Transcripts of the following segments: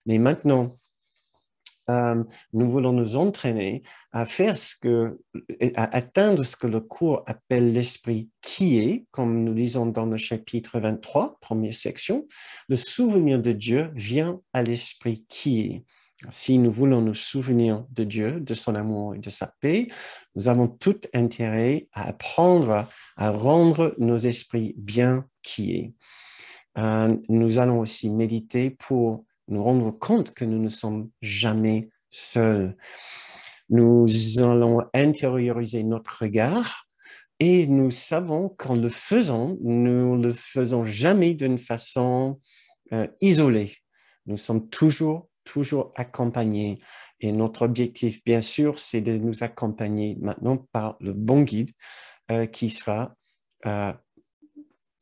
Mais maintenant, nous voulons nous entraîner à faire à atteindre ce que le cours appelle l'esprit qui est, comme nous lisons dans le chapitre 23, première section. Le souvenir de Dieu vient à l'esprit qui est. Si nous voulons nous souvenir de Dieu, de son amour et de sa paix, nous avons tout intérêt à apprendre à rendre nos esprits bien qui est. Nous allons aussi méditer pour nous rendre compte que nous ne sommes jamais seuls. Nous allons intérioriser notre regard et nous savons qu'en le faisant, nous ne le faisons jamais d'une façon isolée. Nous sommes toujours accompagnés. Et notre objectif, bien sûr, c'est de nous accompagner maintenant par le bon guide qui sera,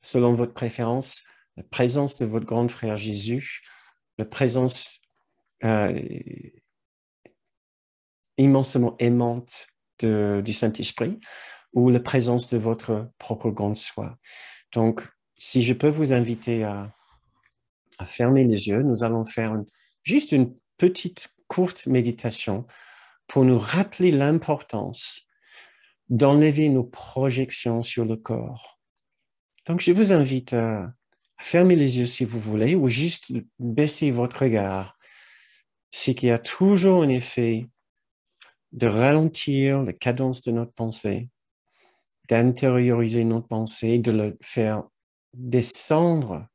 selon votre préférence, la présence de votre grand frère Jésus, la présence immensément aimante du Saint-Esprit ou la présence de votre propre grande soi. Donc, si je peux vous inviter à fermer les yeux, nous allons faire juste une petite courte méditation pour nous rappeler l'importance d'enlever nos projections sur le corps. Donc, je vous invite à fermer les yeux si vous voulez ou juste baisser votre regard. C'est qu'il y a toujours un effet de ralentir la cadence de notre pensée, d'intérioriser notre pensée, de le faire descendre,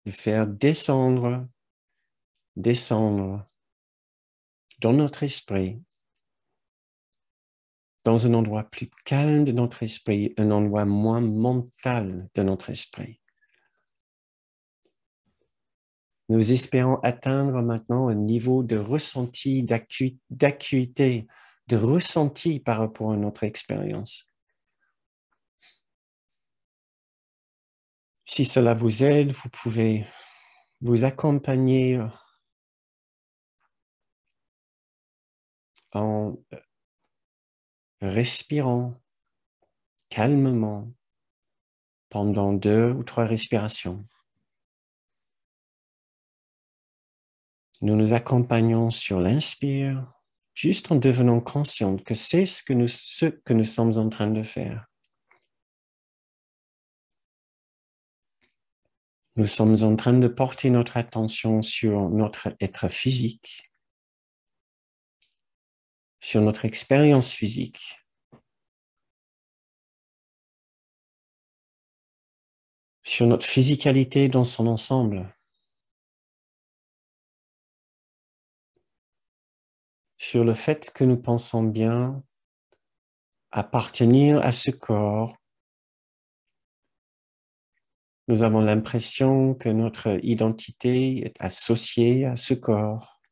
de faire descendre dans notre esprit, dans un endroit plus calme de notre esprit, un endroit moins mental de notre esprit. Nous espérons atteindre maintenant un niveau de ressenti, d'acuité, de ressenti par rapport à notre expérience. Si cela vous aide, vous pouvez vous accompagner en respirant calmement pendant 2 ou 3 respirations. Nous nous accompagnons sur l'inspire, juste en devenant conscients que c'est ce que nous sommes en train de faire. Nous sommes en train de porter notre attention sur notre être physique, sur notre expérience physique, sur notre physicalité dans son ensemble, sur le fait que nous pensons bien appartenir à ce corps. Nous avons l'impression que notre identité est associée à ce corps.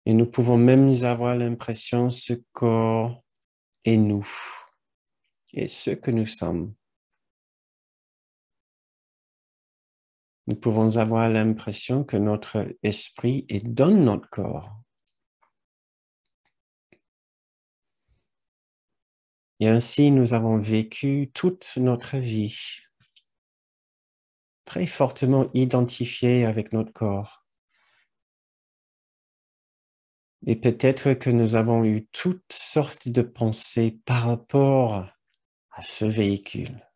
Et nous pouvons même avoir l'impression que ce corps est nous et ce que nous sommes. Nous pouvons avoir l'impression que notre esprit est dans notre corps. Et ainsi, nous avons vécu toute notre vie très fortement identifiée avec notre corps. Et peut-être que nous avons eu toutes sortes de pensées par rapport à ce véhicule.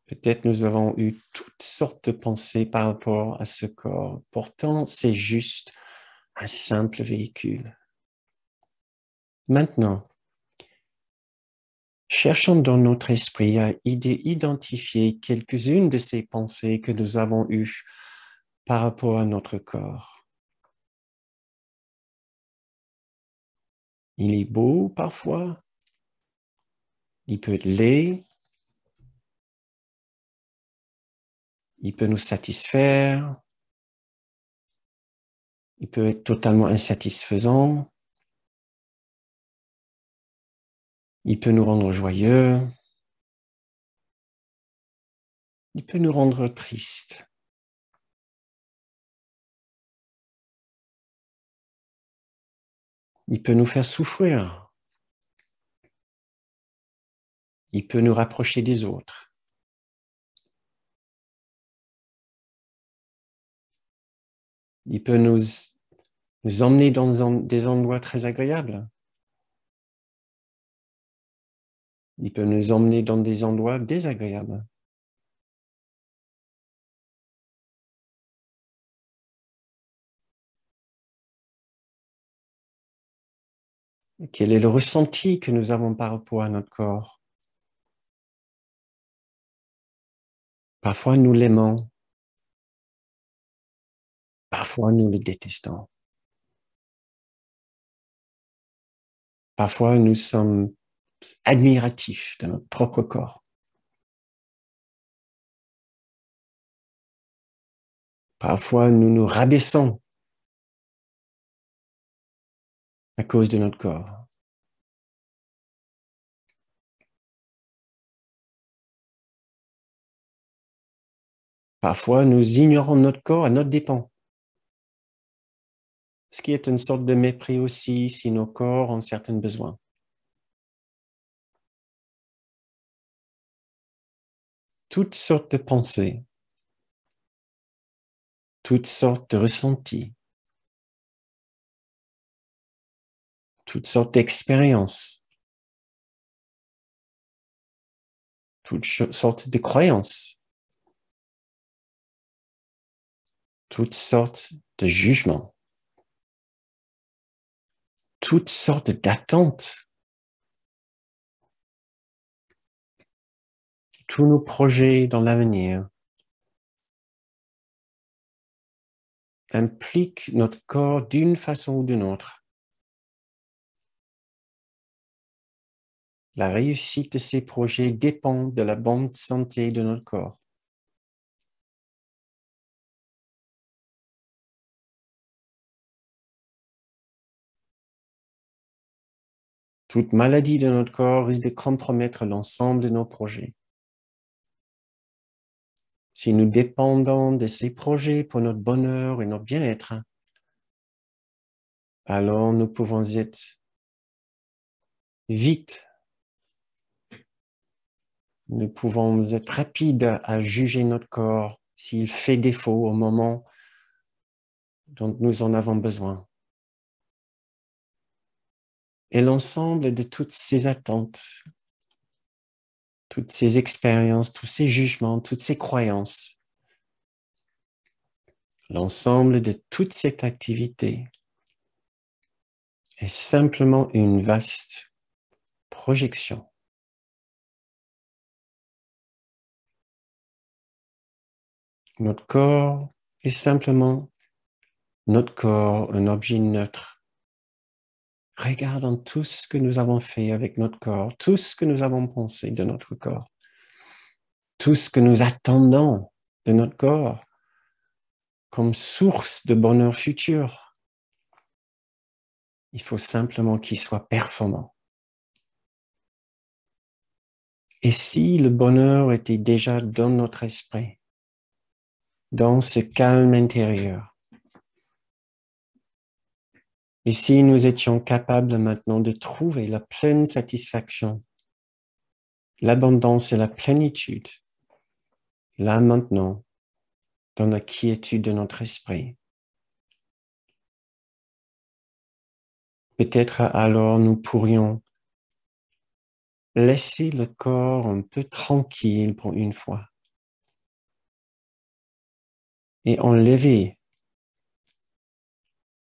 Peut-être nous avons eu toutes sortes de pensées par rapport à ce corps. Pourtant, c'est juste un simple véhicule. Maintenant, cherchons dans notre esprit à identifier quelques-unes de ces pensées que nous avons eues par rapport à notre corps. Il est beau parfois, il peut être laid, il peut nous satisfaire, il peut être totalement insatisfaisant, il peut nous rendre joyeux, il peut nous rendre tristes. Il peut nous faire souffrir. Il peut nous rapprocher des autres. Il peut nous emmener dans des endroits très agréables. Il peut nous emmener dans des endroits désagréables. Quel est le ressenti que nous avons par rapport à notre corps? Parfois, nous l'aimons. Parfois, nous le détestons. Parfois, nous sommes admiratifs de notre propre corps. Parfois, nous nous rabaissons à cause de notre corps. Parfois, nous ignorons notre corps à notre dépens. Ce qui est une sorte de mépris aussi si nos corps ont certains besoins. Toutes sortes de pensées, toutes sortes de ressentis, toutes sortes d'expériences, toutes sortes de croyances, toutes sortes de jugements, toutes sortes d'attentes. Tous nos projets dans l'avenir impliquent notre corps d'une façon ou d'une autre. La réussite de ces projets dépend de la bonne santé de notre corps. Toute maladie de notre corps risque de compromettre l'ensemble de nos projets. Si nous dépendons de ces projets pour notre bonheur et notre bien-être, alors nous pouvons être vite, nous pouvons être rapides à juger notre corps s'il fait défaut au moment dont nous en avons besoin. Et l'ensemble de toutes ces attentes, toutes ces expériences, tous ces jugements, toutes ces croyances, l'ensemble de toute cette activité est simplement une vaste projection. Notre corps est simplement notre corps, un objet neutre. Regardons tout ce que nous avons fait avec notre corps, tout ce que nous avons pensé de notre corps, tout ce que nous attendons de notre corps comme source de bonheur futur. Il faut simplement qu'il soit performant. Et si le bonheur était déjà dans notre esprit, dans ce calme intérieur, et si nous étions capables maintenant de trouver la pleine satisfaction, l'abondance et la plénitude, là maintenant, dans la quiétude de notre esprit, peut-être alors nous pourrions laisser le corps un peu tranquille pour une fois et enlever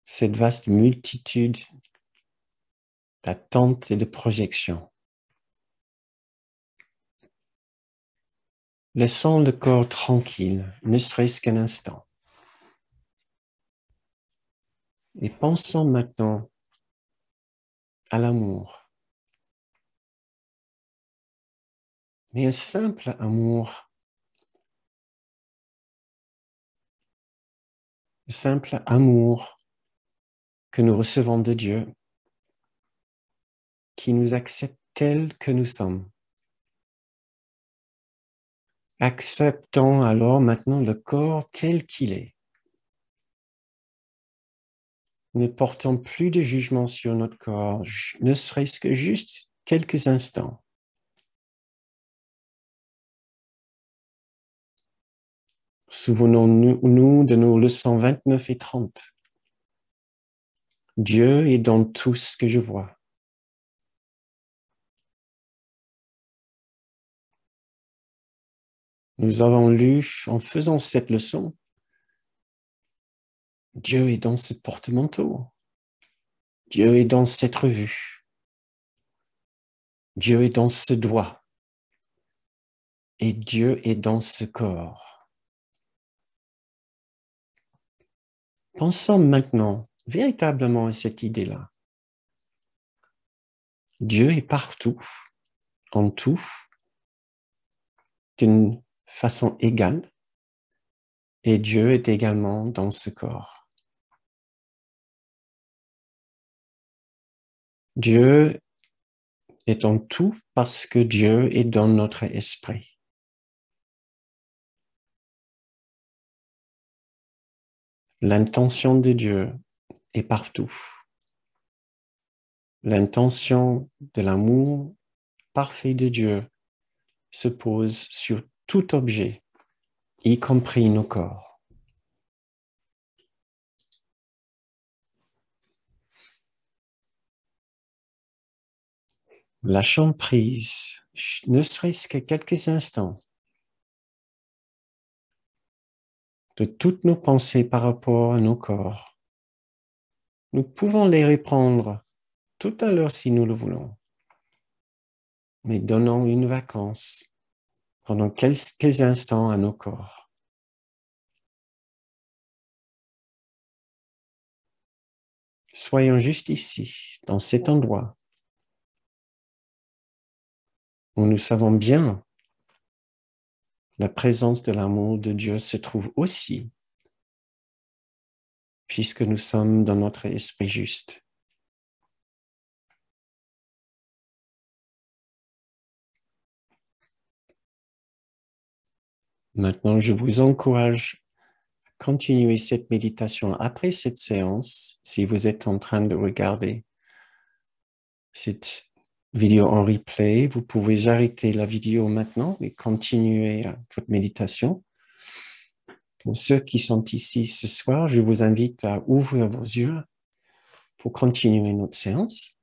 cette vaste multitude d'attentes et de projections. Laissons le corps tranquille, ne serait-ce qu'un instant. Et pensons maintenant à l'amour. Mais un simple amour, le simple amour que nous recevons de Dieu, qui nous accepte tels que nous sommes. Acceptons alors maintenant le corps tel qu'il est. Ne portons plus de jugement sur notre corps, ne serait-ce que juste quelques instants. Souvenons-nous de nos leçons 29 et 30. Dieu est dans tout ce que je vois. Nous avons lu, en faisant cette leçon, Dieu est dans ce porte-manteau. Dieu est dans cette revue. Dieu est dans ce doigt. Et Dieu est dans ce corps. Pensons maintenant véritablement à cette idée-là. Dieu est partout, en tout, d'une façon égale, et Dieu est également dans ce corps. Dieu est en tout parce que Dieu est dans notre esprit. L'intention de Dieu est partout. L'intention de l'amour parfait de Dieu se pose sur tout objet, y compris nos corps. Lâchons prise, ne serait-ce que quelques instants, de toutes nos pensées par rapport à nos corps. Nous pouvons les reprendre tout à l'heure si nous le voulons, mais donnons une vacance pendant quelques instants à nos corps. Soyons juste ici, dans cet endroit, où nous savons bien la présence de l'amour de Dieu se trouve aussi, puisque nous sommes dans notre esprit juste. Maintenant, je vous encourage à continuer cette méditation après cette séance. Si vous êtes en train de regarder cette vidéo en replay, vous pouvez arrêter la vidéo maintenant et continuer votre méditation. Pour ceux qui sont ici ce soir, je vous invite à ouvrir vos yeux pour continuer notre séance.